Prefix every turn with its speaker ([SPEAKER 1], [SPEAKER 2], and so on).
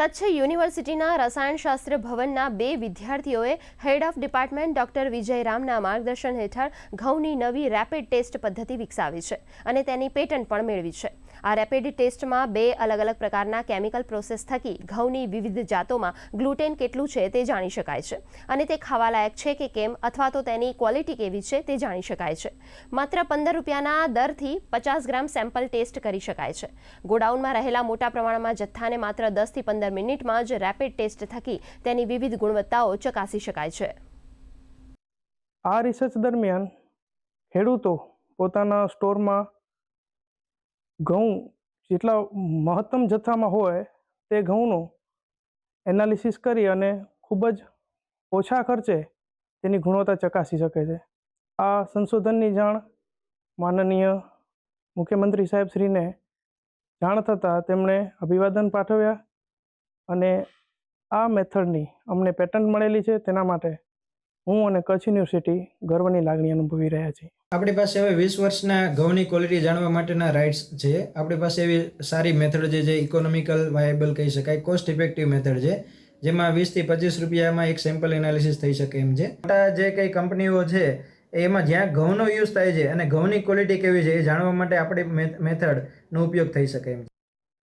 [SPEAKER 1] કચ્છ યુનિવર્સિટીના રસાયણશાસ્ત્ર ભવનના 2 વિદ્યાર્થીઓએ હેડ ઓફ ડિપાર્ટમેન્ટ ડોક્ટર વિજય રામના માર્ગદર્શન હેઠળ ઘઉંની નવી રેપિડ ટેસ્ટ પદ્ધતિ વિકસાવી છે અને તેની પેટન્ટ પણ મેળવી છે। આ રેપિડ ટેસ્ટમાં 2 અલગ અલગ પ્રકારના કેમિકલ પ્રોસેસ થકી ઘઉંની વિવિધ જાતોમાં ગ્લુટેન કેટલું છે તે જાણી શકાય છે અને તે ખાવાલાયક છે કે કેમ અથવા તો તેની ક્વોલિટી કેવી છે તે જાણી શકાય છે। માત્ર 15 રૂપિયાના દરથી 50 ગ્રામ સેમ્પલ ટેસ્ટ કરી શકાય છે। ગોડાઉનમાં રહેલા મોટા પ્રમાણમાં જથ્થાને માત્ર 10 થી 15 મિનિટમાં જ રેપિડ ટેસ્ટ થકી તેની વિવિધ ગુણવત્તાઓ ચકાસી શકાય છે।
[SPEAKER 2] આ રિસર્ચ દરમિયાન ખેડૂતો પોતાના સ્ટોરમાં ઘઉં જેટલા મહત્તમ જથ્થામાં હોય તે ઘઉંનું એનાલિસિસ કરી અને ખૂબ જ ઓછા ખર્ચે તેની ગુણવત્તા ચકાસી શકે છે। આ સંશોધનની જાણ માનનીય મુખ્યમંત્રી સાહેબશ્રીને જાણ થતાં તેમણે અભિવાદન પાઠવ્યા અને આ મેથડની અમને પેટન્ટ મળેલી છે તેના માટે હું અને કચ્છ યુનિવર્સિટી ગર્વની લાગણી અનુભવી રહ્યા છીએ।
[SPEAKER 3] આપણી પાસે હવે 20 વર્ષના ઘઉંની ક્વોલિટી જાણવા માટેના રાઇટ્સ છે। આપણી પાસે એવી સારી મેથડ છે જે ઇકોનોમિકલ વાયેબલ કહી શકાય, કોસ્ટ ઇફેક્ટિવ મેથડ છે, જેમાં 20 થી 25 રૂપિયામાં એક સેમ્પલ એનાલિસિસ થઈ શકે એમ છે। મોટા જે કંઈ કંપનીઓ છે એમાં જ્યાં ઘઉંનો યુઝ થાય છે અને ઘઉંની ક્વોલિટી કેવી છે એ જાણવા માટે આપણી મેથડનો ઉપયોગ થઈ શકે એમ છે।